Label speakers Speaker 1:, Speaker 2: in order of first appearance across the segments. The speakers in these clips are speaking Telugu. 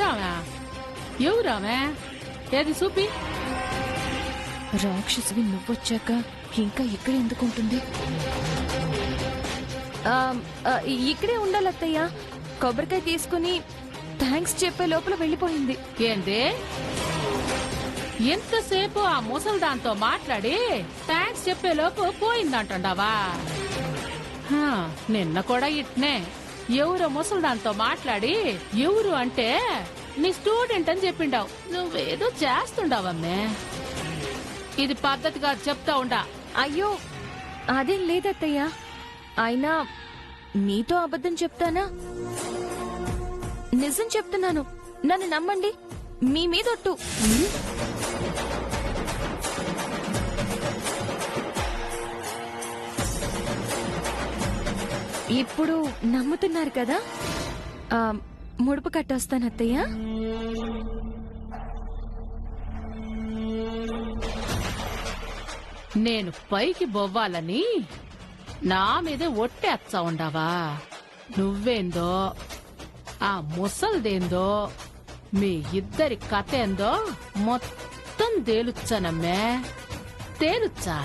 Speaker 1: పెద్దామా? ఎవరామే? ఏది చూపి.
Speaker 2: రాక్షసువి నువ్వొచ్చాక ఇంకా ఇక్కడ ఎందుకుంటుంది? ఇక్కడే ఉండాలత్తయ్య. కొబ్బరికాయ తీసుకుని థ్యాంక్స్ చెప్పే లోపల వెళ్ళిపోయింది.
Speaker 1: ఏంది? ఎంతసేపు ఆ ముసల్దాంతో మాట్లాడి థ్యాంక్స్ చెప్పేలోపు పోయిందంటావా? నిన్న కూడా ఇట్నే ఎవరో ముసల్దాంతో మాట్లాడి ఎవరు అంటే నీ స్టూడెంట్ అని చెప్పిండావు. నువ్వేదో చేస్తుండవమ్మే. ఇది పద్ధతిగా చెప్తా ఉండా.
Speaker 2: అయ్యో అదేం లేదత్తయ్య. అయినా నీతో అబద్ధం చెప్తానా? నిజం చెప్తున్నాను, నన్ను నమ్మండి. మీ మీదొట్టు. ఇప్పుడు నమ్ముతున్నారు కదా? ముడుపు కట్టొస్తాను అత్తయ్య.
Speaker 1: నేను పైకి బొవ్వాలని నా మీదే ఒట్టేస్తా ఉండవా? నువ్వేందో ఆ ముసల్దేందో మీ ఇద్దరి కథ ఏందో మొత్తం తేలుచ్చానమ్మే. తేలుచ్చా.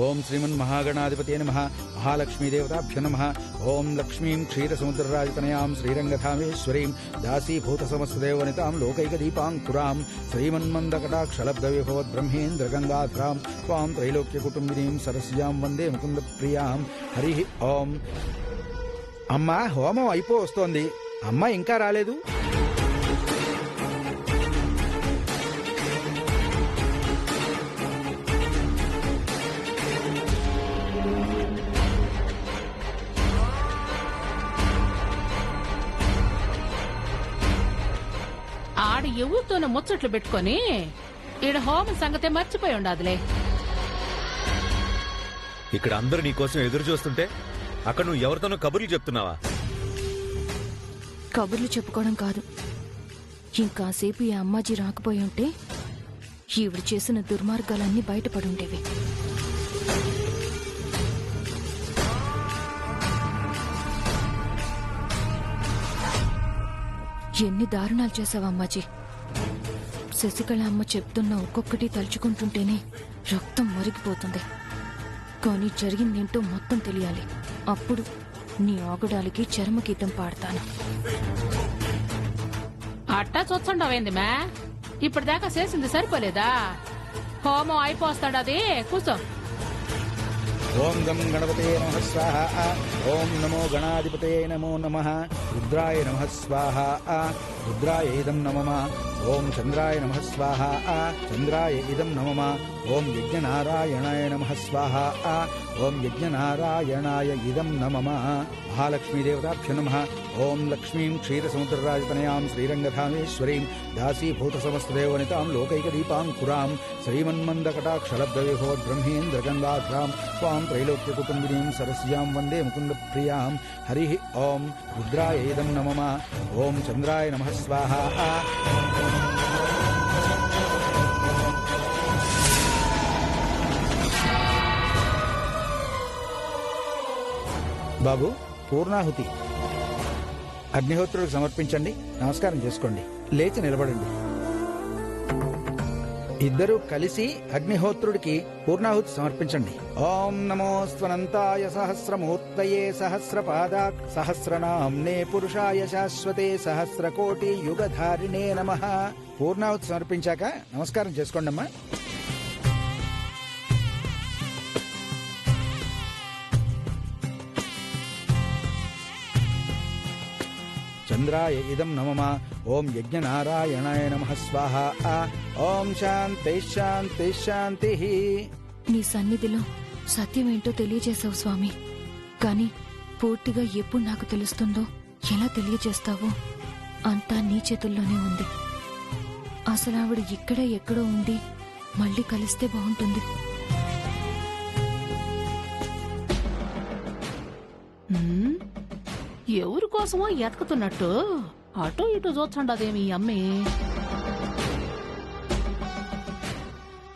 Speaker 3: ఓం శ్రీమన్ మహాగణాధిపతే నమః. మహాలక్ష్మీదేవతాభ్యో నమః. ఓం లక్ష్మీం క్షీరసముద్రరాజతనయాం శ్రీరంగధామేశ్వరీం దాసీభూతసమస్తదేవనితాం లోకైకదీపాంకురాం శ్రీమన్మందకటాక్షలబ్ధవిభవద్బ్రహ్మేంద్రగంగాధరాం త్వాం త్రైలోక్యకుటుంబినీం సరస్యాం వందే ముకుందప్రియాం. హరి ఓం. అమ్మా, హోమం అయిపో వస్తోంది. అమ్మ ఇంకా రాలేదు.
Speaker 1: ఆడ ఎవరితోనో ముచ్చట్లు పెట్టుకొని ఈడ హోమం సంగతే మర్చిపోయి ఉండాదిలే.
Speaker 4: ఇక్కడ అందరూ నీకోసం ఎదురు చూస్తుంటే అక్కడ నువ్వు ఎవరితోనో కబుర్లు చెప్తున్నావా?
Speaker 2: కబుర్లు చెప్పుకోవడం కాదు, ఇంకాసేపు ఈ అమ్మాజీ రాకపోయి ఉంటే ఈవిడ చేసిన దుర్మార్గాలన్నీ బయటపడుండేవి. ఎన్ని దారుణాలు చేశావు అమ్మాజీ. శశికళ అమ్మ చెప్తున్న ఒక్కొక్కటి తలుచుకుంటుంటేనే రక్తం మరిగిపోతుంది. కానీ జరిగిందేంటో మొత్తం తెలియాలి. అప్పుడు నీ ఆగడాలకి చర్మగీతం పాడతాను.
Speaker 1: అట్టా చూస్తుండవేంది మే? ఇప్పటిదాకా చేసింది సరిపోలేదా? హోమం అయిపోస్తాడది. కూర్చో.
Speaker 3: ఓం గం గణపతే నమః స్వాహ. ఓం నమో గణాధిపతే నమో నమః. రుద్రాయ నమః స్వాహ. రుద్రాయ ఇదం నమః. ఓం చంద్రాయ నమః స్వాహ. చంద్రాయ ఇదం నమః. ఓం యజ్ఞనారాయణాయ నమః స్వాహ. ఓం యజ్ఞనారాయణాయ ఇదం నమః. మహాలక్ష్మీదేవతాభ్యో నమః. ఓం లక్ష్మీం క్షీరసముద్రరాజతనయాం శ్రీరంగధామేశ్వరీం దాసీభూతసమస్తదేవనితాం లోకైకదీపాంకురాం శ్రీమన్మందకటాక్షలబ్ధవిభవద్బ్రహ్మేంద్రగంగాధరాం త్వాం త్రైలోక్యకుటుంబినీం సరస్యాం వందే ముకుందప్రియాం. హరి ఓం. రుద్రాయ ఇదం నమః. ఓం చంద్రాయ నమః స్వాహ. బాబు, పూర్ణాహుతి అగ్నిహోత్రుడికి సమర్పించండి. నమస్కారం చేసుకోండి. లేచి నిలబడండి. ఇద్దరూ కలిసి అగ్నిహోత్రుడికి పూర్ణాహుతి సమర్పించండి. ఓం నమో స్వనంతాయ సహస్రమూర్తయే సహస్రపాదాక్ సహస్రనామ్నే పురుషాయ శాశ్వతే సహస్రకోటి యుగధారిణే నమః. పూర్ణాహుతి సమర్పించాక నమస్కారం చేసుకోండి అమ్మా. చంద్రాయ ఇదం నమః. ఓం యజ్ఞనారాయణాయ నమః స్వాహ. ఓం శాంతి శాంతి శాంతి.
Speaker 2: నీ సన్నిధిలో సత్యమేంటో తెలియజేశావు స్వామి. కాని పూర్తిగా ఎప్పుడు నాకు తెలుస్తుందో, ఎలా తెలియజేస్తావో అంతా నీ చేతుల్లోనే ఉంది. అసలు ఆవిడ ఇక్కడే ఎక్కడో ఉంది. మళ్ళీ కలిస్తే బాగుంటుంది.
Speaker 1: ఎవరి కోసమో ఎతకుతున్నట్టు అటో ఇటో చూస్తుండదేమి అమ్మే.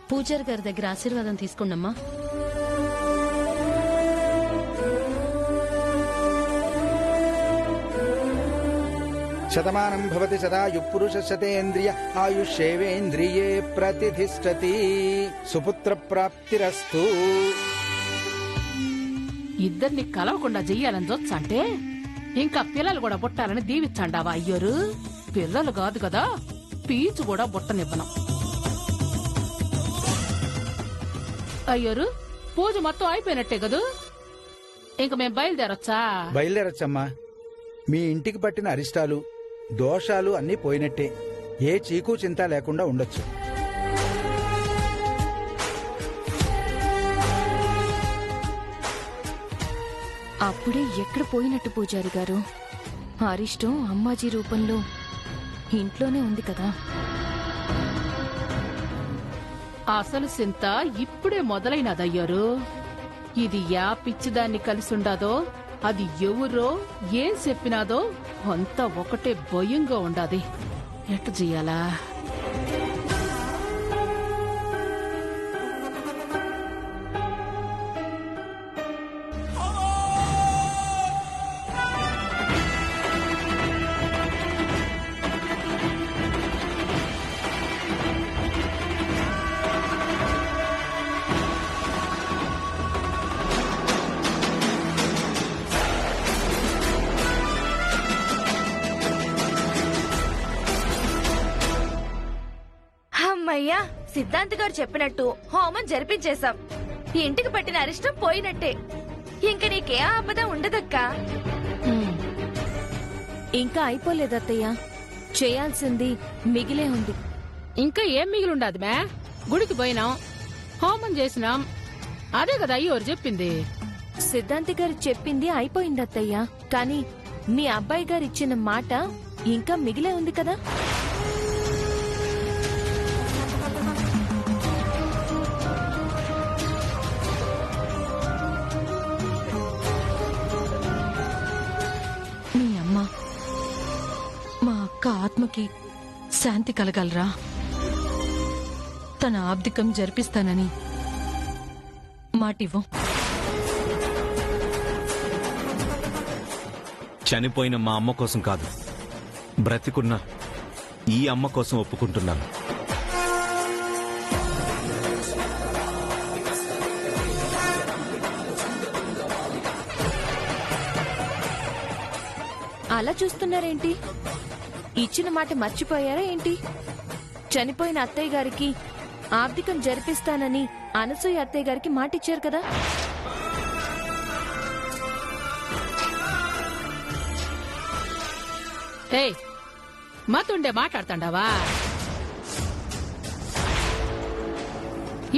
Speaker 5: పూజారి గారి దగ్గర ఆశీర్వాదం తీసుకోండమ్మా.
Speaker 3: శతమానం భవతి సదాయు పురుష శతేంద్రియ ఆయుష్యేవేంద్రియే ప్రతిష్టతి. సుపుత్ర ప్రాప్తిరస్తు.
Speaker 1: ఇద్దరిని కలవకుండా చెయ్యాలని చూచ్చంటే ఇంకా పిల్లలు కూడా పుట్టాలని దీవించండావా అయ్యోరు? పిల్లలు కాదు కదా, పీచు కూడా బుట్టనివ్వను. అయ్యోరు, పూజ మొత్తం అయిపోయినట్టే కదూ? ఇంక మేం బయలుదేరొచ్చా?
Speaker 3: బయలుదేరొచ్చమ్మా. మీ ఇంటికి పట్టిన అరిష్టాలు దోషాలు అన్నీ పోయినట్టే. ఏ చీకు చింత లేకుండా ఉండొచ్చు.
Speaker 2: అప్పుడే ఎక్కడ పోయినట్టు పూజారి గారు? అరిష్టం అమ్మాజీ రూపంలో ఇంట్లోనే ఉంది కదా.
Speaker 1: అసలు సింత ఇప్పుడే మొదలైనదయ్యారు. ఇది యా పిచ్చిదాన్ని కలిసుండాదో, అది ఎవరో ఏం చెప్పినాదో అంతా ఒకటే భయంగా ఉండాది. ఎట్ట చెయ్యాలా?
Speaker 6: అమ్మయ్యా, సిద్ధాంత్ గారు చెప్పినట్టు హోమం జరిపించేశాం. ఇంటికి పట్టిన అరిష్టం పోయినట్టే. ఇంక నీకే ఆపద ఉండదక్కా.
Speaker 2: ఇంకా అయిపోలేదత్తయ్య, చేయాల్సింది మిగిలే ఉంది.
Speaker 1: ఇంకా ఏం మిగిలిండదు మే? గుడికి పోయినాం, హోమం చేసినాం, అదే కదా అయ్యోరు చెప్పింది.
Speaker 2: సిద్ధాంతి గారు చెప్పింది అయిపోయింది అత్తయ్య, కానీ మీ అబ్బాయి గారు ఇచ్చిన మాట ఇంకా మిగిలే ఉంది కదా.
Speaker 5: మీ అమ్మ మా అక్క ఆత్మకి శాంతి కలగలరా? తన ఆబ్దికం జరిపిస్తానని మాటివ్వు.
Speaker 4: చనిపోయిన మా అమ్మ కోసం కాదు, బ్రతికున్న ఈ అమ్మ కోసం ఒప్పుకుంటున్నాను.
Speaker 2: అలా చూస్తున్నారేంటి? ఇచ్చిన మాట మర్చిపోయారా ఏంటి? చనిపోయిన అత్తయ్య గారికి ఆబ్దికం జరిపిస్తానని అనసూయ అత్తయ్య గారికి మాటిచ్చారు కదా.
Speaker 1: ఏయ్, మాతుండే మాట్లాడుతాండావా?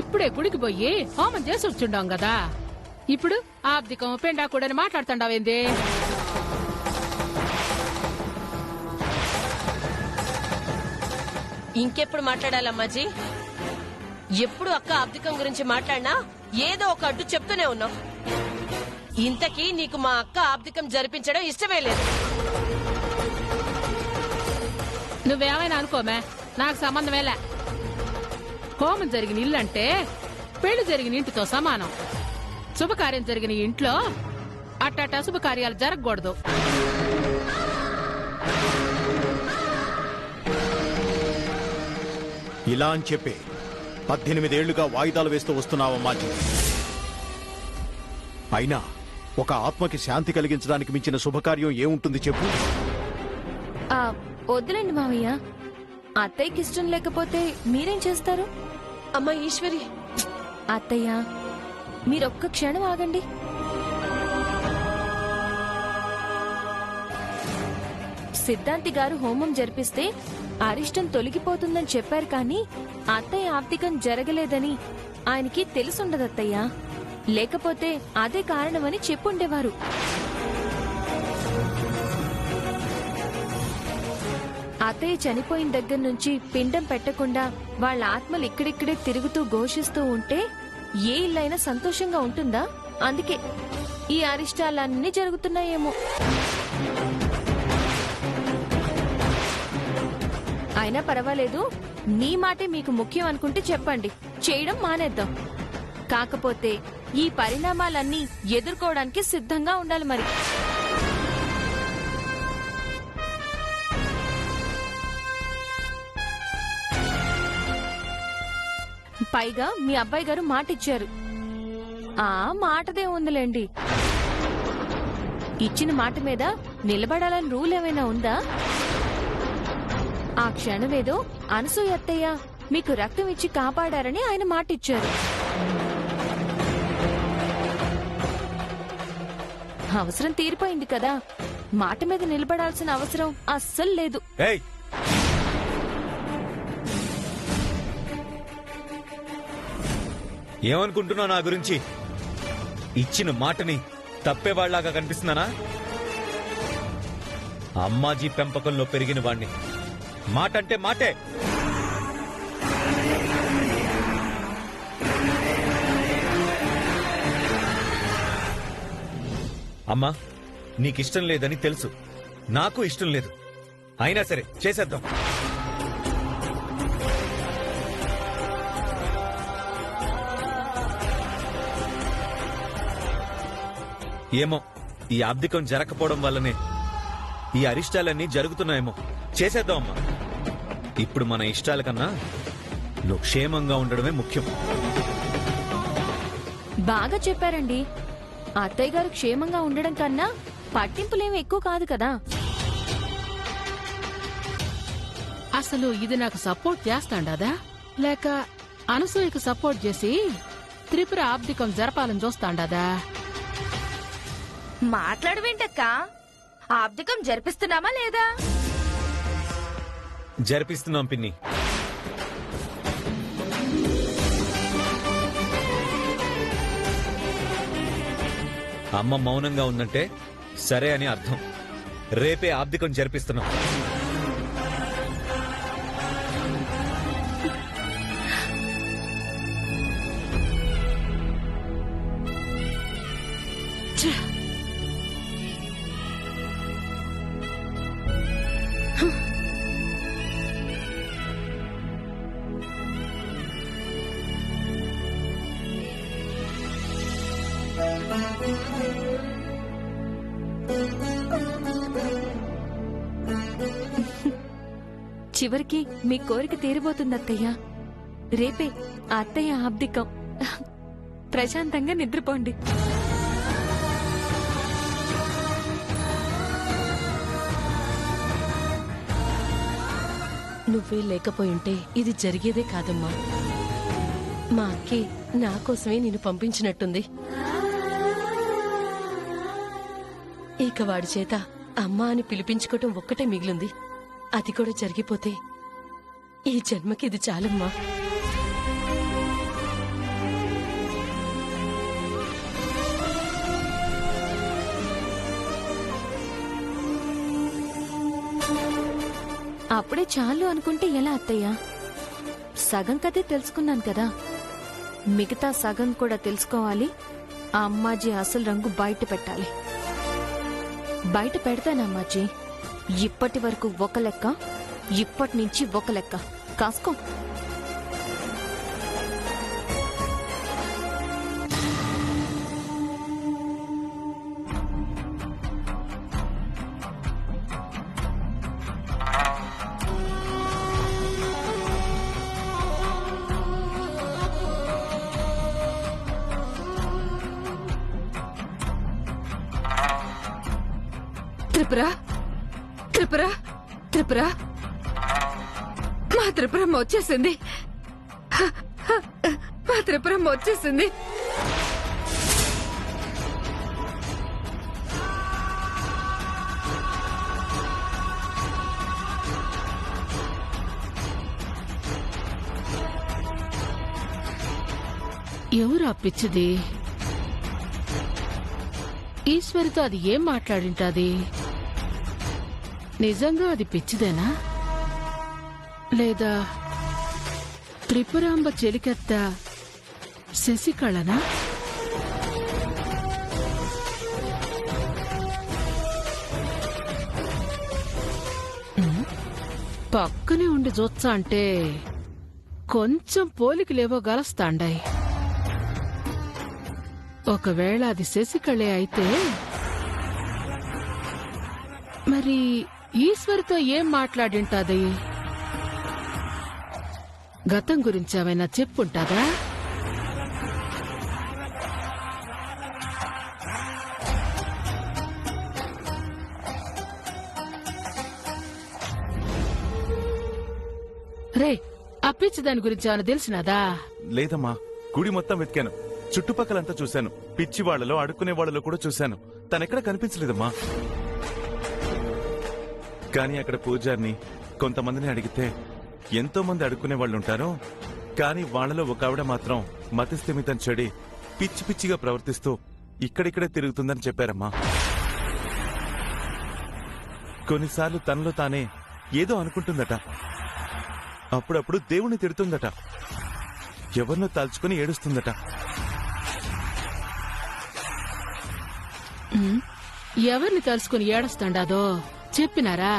Speaker 1: ఇప్పుడే గుడికి పోయి హోమం చేసి వచ్చుండాం కదా, ఇప్పుడు ఆబ్దికం పెండాకుడని మాట్లాడుతాండావేంది?
Speaker 7: ఇంకెప్పుడు మాట్లాడాలమ్మాజీ? ఎప్పుడు అక్క ఆబ్దికం గురించి మాట్లాడినా ఏదో ఒక అడ్డు చెప్తూనే ఉన్నావు. ఇంతకీ నీకు మా అక్క ఆబ్దికం జరిపించడం ఇష్టమే లేదు.
Speaker 1: నువ్వేమైనా అనుకోమే, నాకు సంబంధమేలే. హోమం జరిగిన ఇల్లు అంటే పెళ్లి జరిగిన ఇంటితో సమానం. శుభకార్యం జరిగిన ఇంట్లో అట్ట శుభకార్యాలు జరగకూడదు.
Speaker 8: ఇలా అని చెప్పి 18 ఏళ్లుగా వాయిదాలు వేస్తూ వస్తున్నావమ్మా. అయినా ఒక ఆత్మకి శాంతి కలిగించడానికి మించిన శుభకార్యం ఏముంటుంది చెప్పు?
Speaker 2: వద్దులేండి మావయ్య, అత్తయ్యకి ఇష్టం లేకపోతే మీరేం చేస్తారు?
Speaker 7: అమ్మా ఈశ్వరి,
Speaker 2: అత్తయ్య మీరొక్క క్షణం ఆగండి. సిద్ధాంతి గారు హోమం జరిపిస్తే అరిష్టం తొలగిపోతుందని చెప్పారు, కానీ అత్తయ్య ఆప్తికం జరగలేదని ఆయనకి తెలుసుండదత్తయ్య. లేకపోతే అదే కారణమని చెప్పుండేవారు. అత్తయ్య చనిపోయిన దగ్గర నుంచి పిండం పెట్టకుండా వాళ్ళ ఆత్మలు ఇక్కడిక్కడే తిరుగుతూ ఘోషిస్తూ ఉంటే ఏ ఇల్లైనా సంతోషంగా ఉంటుందా? అందుకే ఈ అరిష్టాలన్నీ జరుగుతున్నాయేమో. అయినా పర్వాలేదు, నీ మాటే మీకు ముఖ్యం అనుకుంటే చెప్పండి, చేయడం మానేద్దాం. కాకపోతే ఈ పరిణామాలన్నీ ఎదుర్కోవడానికి సిద్ధంగా ఉండాలి. మరి పైగా మీ అబ్బాయి గారు మాట ఇచ్చారు. ఆ మాటదే ఉందిలేండి. ఇచ్చిన మాట మీద నిలబడాలని రూల్ ఏమైనా ఉందా? ఆ క్షణమేదో అనసూయ అత్తయ్య మీకు రక్తం ఇచ్చి కాపాడారని ఆయన మాట ఇచ్చారు. అవసరం తీరిపోయింది కదా, మాట మీద నిలబడాల్సిన అవసరం అస్సలు లేదు.
Speaker 4: ఏయ్, ఏమనుకుంటున్నావు నా గురించి? ఇచ్చిన మాటని తప్పేవాళ్లాగా కనిపిస్తున్నానా? అమ్మాజీ పెంపకంలో పెరిగిన వాణ్ణి. మాట అంటే మాటే. అమ్మా, నీకిష్టం లేదని తెలుసు, నాకు ఇష్టం లేదు. అయినా సరే చేసేద్దాం. ఏమో, ఈ ఆబ్దికం జరగకపోవడం వల్లనే ఈ అరిష్టాలన్నీ జరుగుతున్నాయేమో. చేసేద్దాం అమ్మా. ఇప్పుడు మన ఇష్టాల కన్నా నువ్వు క్షేమంగా ఉండడమే ముఖ్యం.
Speaker 2: బాగా చెప్పారండి. అత్తయ్య గారు క్షేమంగా ఉండడం కన్నా పట్టింపులేమి ఎక్కువ కాదు కదా.
Speaker 1: అసలు ఇది నాకు సపోర్ట్ చేస్తాండదా, లేక అనసూయకు సపోర్ట్ చేసి త్రిపుర ఆబ్దికం జరపాలని చూస్తాండదా?
Speaker 6: మాట్లాడవేంటక్క? ఆబ్దికం జరిపిస్తున్నామా లేదా?
Speaker 4: జరిపిస్తున్నాం పిన్ని. అమ్మ మౌనంగా ఉందంటే సరే అని అర్థం. రేపే ఆబ్దికం జరిపిస్తున్నాం.
Speaker 2: చివరికి మీ కోరిక తీరిపోతుంది అత్తయ్య. రేపే ఆ అత్తయ్య ఆబ్దికం. ప్రశాంతంగా నిద్రపోండి.
Speaker 5: నువ్వే లేకపోయింటే ఇది జరిగేదే కాదమ్మా. మా అక్కే నా కోసమే నిన్ను పంపించినట్టుంది. ఇక వాడి చేత అమ్మా అని పిలిపించుకోవటం ఒక్కటే మిగిలింది. అది కూడా జరిగిపోతే ఈ జన్మకి ఇది చాలమ్మా.
Speaker 2: అప్పుడే చాలు అనుకుంటే ఎలా అత్తయ్య? సగం కథే తెలుసుకున్నాను కదా, మిగతా సగం కూడా తెలుసుకోవాలి. ఆ అమ్మాజీ అసలు రంగు బయట పెట్టాలి. బయట పెడతాను అమ్మాజీ. ఇప్పటి వరకు ఒక లెక్క, ఇప్పటి నుంచి ఒక లెక్క. కాసుకో.
Speaker 9: త్రిపుర, త్రిపుర, త్రిపుర, మా త్రిపురమ్మ వచ్చేసింది. మా త్రిపురమ్మ వచ్చేసింది.
Speaker 1: ఎవరా పిచ్చిది? ఈశ్వరితో అది ఏం మాట్లాడింటాది? నిజంగా అది పిచ్చిదేనా, లేదా త్రిపురాంబ చెలికత్త శశికళనా? పక్కనే ఉండి చూచ్చా అంటే కొంచెం పోలికలేవో గలస్తాండాయి. ఒకవేళ అది శశికళే అయితే మరి ఈశ్వరితో ఏం మాట్లాడింటాది? గతం గురించి ఏమైనా చెప్పుంటాదా? రే, ఆ పిచ్చి దాని గురించి ఏమైనా తెలిసినదా?
Speaker 10: లేదమ్మా, గుడి మొత్తం వెతికాను, చుట్టుపక్కలంతా చూశాను, పిచ్చి వాళ్లలో అడుక్కునే వాళ్లలో కూడా చూశాను. తనెక్కడ కనిపించలేదమ్మా. కానీ అక్కడ పూజారిని కొంతమందిని అడిగితే ఎంతో మంది అడుక్కునే వాళ్ళుంటారు, కానీ వాళ్లలో ఒక ఆవిడ మాత్రం మతిస్థిమితం చెడి పిచ్చి పిచ్చిగా ప్రవర్తిస్తూ ఇక్కడిక్కడే తిరుగుతుందని చెప్పారమ్మా. కొన్నిసార్లు తనలో తానే ఏదో అనుకుంటుందట, అప్పుడప్పుడు దేవుణ్ణి తిడుతుందట, ఎవరినో తలుచుకుని ఏడుస్తుందట.
Speaker 1: ఎవరిని తలుసుకుని ఏడుస్తాండాదో చెప్పినారా?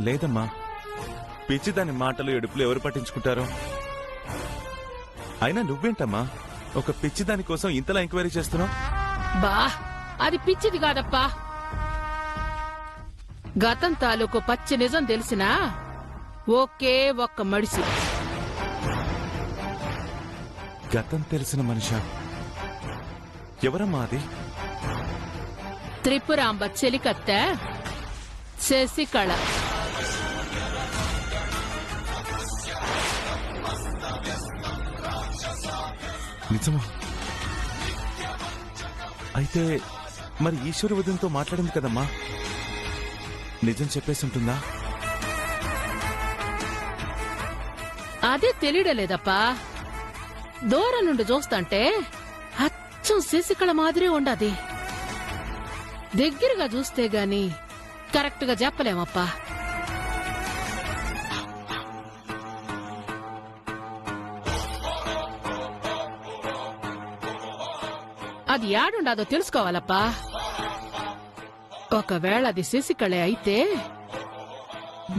Speaker 10: లేదమ్మా, పిచ్చి దాని మాటలు ఎడుపులు ఎవరు పట్టించుకుంటారో. అయినా నువ్వేంటమ్మా ఒక పిచ్చి దాని కోసం ఇంతలా ఎంక్వైరీ చేస్తున్నావు?
Speaker 1: బా, అది పిచ్చిది కాదప్పా. గతం తాలూకు పచ్చి నిజం తెలిసినా ఒకే ఒక్క మడిసి.
Speaker 10: గతం తెలిసిన మనిషా? ఎవరమ్మా అది?
Speaker 1: త్రిపురాంబ చెలికత్తె శశికళ.
Speaker 10: నిజమా? అయితే మరి ఈశ్వర ఉదయంతో మాట్లాడింది కదమ్మా, నిజం చెప్పేసి ఉంటుందా?
Speaker 1: అదే తెలియడలేదప్పా. దూరం నుండి చూస్తాంటే అచ్చం శశికళ మాదిరి ఉండది. దగ్గరగా చూస్తే గాని కరెక్ట్ గా చెప్పలేమప్పా. అది యాడుండాదో తెలుసుకోవాలప్పా. ఒకవేళ అది శశికళే అయితే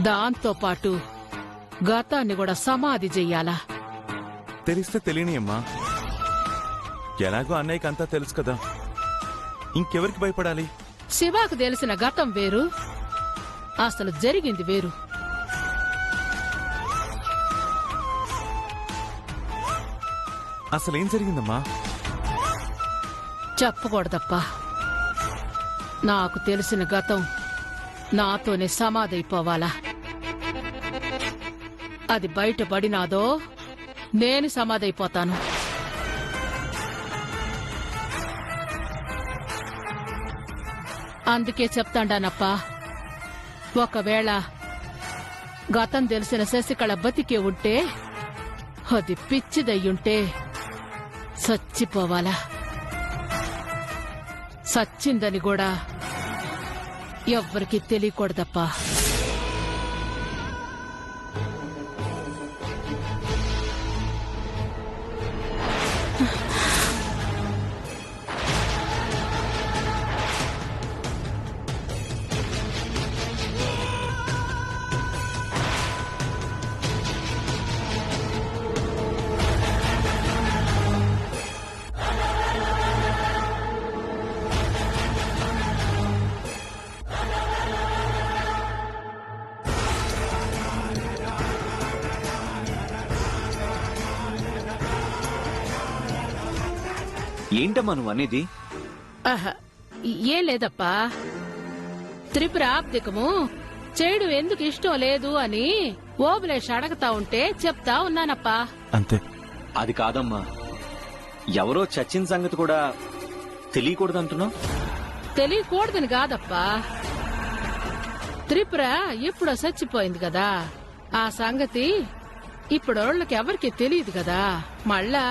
Speaker 1: దాంతో పాటు గతాన్ని కూడా సమాధి చెయ్యాలా.
Speaker 10: తెలిస్తే తెలియనియమ్మా, ఎలాగో అన్నయ్యకి అంతా తెలుసు కదా, ఇంకెవరికి భయపడాలి?
Speaker 1: శివాకు తెలిసిన గతం వేరు, అసలు జరిగింది వేరు.
Speaker 10: అసలేం జరిగిందమ్మా?
Speaker 1: చెప్పకూడదప్పా. నాకు తెలిసిన గతం నాతోనే సమాధైపోవాలా. అది బయటపడినాదో నేను సమాధైపోతాను. అందుకే చెప్తాండానప్పా, ఒకవేళ గతం తెలిసిన శశికళ బతికే ఉంటే, అది పిచ్చిదయ్యుంటే చచ్చిపోవాలా. సచ్చిందని కూడా ఎవ్వరికి తెలియకూడదప్పా.
Speaker 4: ఏంటమ్మా నువ్వు అనేది?
Speaker 1: ఆహా, ఏం లేదప్పా. త్రిపుర ఆబ్దికము చేయడం ఎందుకు ఇష్టం లేదు అని ఓబులేష్ అడగతా ఉంటే చెప్తా ఉన్నానప్పా.
Speaker 10: అంతే.
Speaker 4: అది కాదమ్మా, ఎవరో చచ్చిన సంగతి కూడా తెలియకూడదంటున్నావు.
Speaker 1: తెలియకూడదని కాదప్పా, త్రిపుర ఎప్పుడో చచ్చిపోయింది కదా, ఆ సంగతి ఇప్పుడోళ్ళకి ఎవరికి తెలియదు కదా. మళ్ళా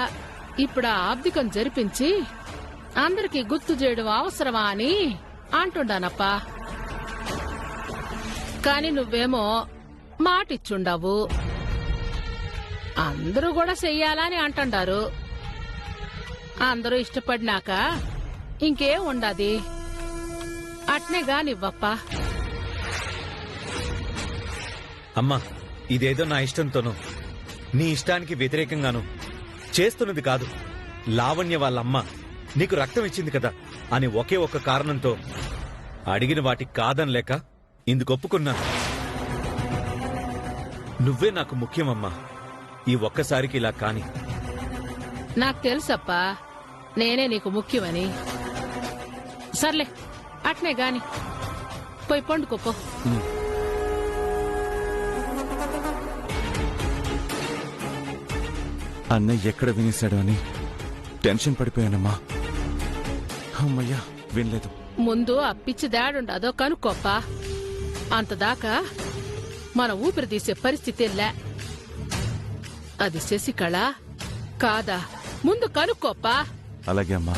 Speaker 1: ఇప్పుడు ఆ ఆబ్దికం జరిపించి అందరికీ గుర్తు చేయడం అవసరమా అని అంటుండానప్పా. కాని నువ్వేమో మాటిచ్చుండవు. అందరూ కూడా చెయ్యాలని అంటుండారు. అందరూ ఇష్టపడినాక ఇంకేం ఉండది. అట్నే గానివ్వప్పా.
Speaker 4: అమ్మా, ఇదేదో నా ఇష్టంతోనూ నీ ఇష్టానికి వ్యతిరేకంగాను చేస్తున్నది కాదు. లావణ్య వాళ్ళమ్మ నీకు రక్తం ఇచ్చింది కదా అని ఒకే ఒక్క కారణంతో అడిగిన వాటికి కాదనలేక ఇందుకు ఒప్పుకున్నాను. నువ్వే నాకు ముఖ్యమమ్మా. ఈ ఒక్కసారికి ఇలా కాని.
Speaker 1: నాకు తెలుసప్పా నేనే నీకు ముఖ్యమని. సర్లే అట్నే గాని పోయి పండుకోపో.
Speaker 10: అన్నయ్య ఎక్కడ వినేశాడు అని టెన్షన్ పడిపోయానమ్మా. అమ్మయ్యా వినలేదు.
Speaker 1: ముందు ఆ పిచ్చి దాడుండదో కనుక్కోప్పా. అంతదాకా మన ఊపిరి తీసే పరిస్థితి లే. అది శశికళ కాదా ముందు కనుక్కోప్పా.
Speaker 10: అలాగే అమ్మా.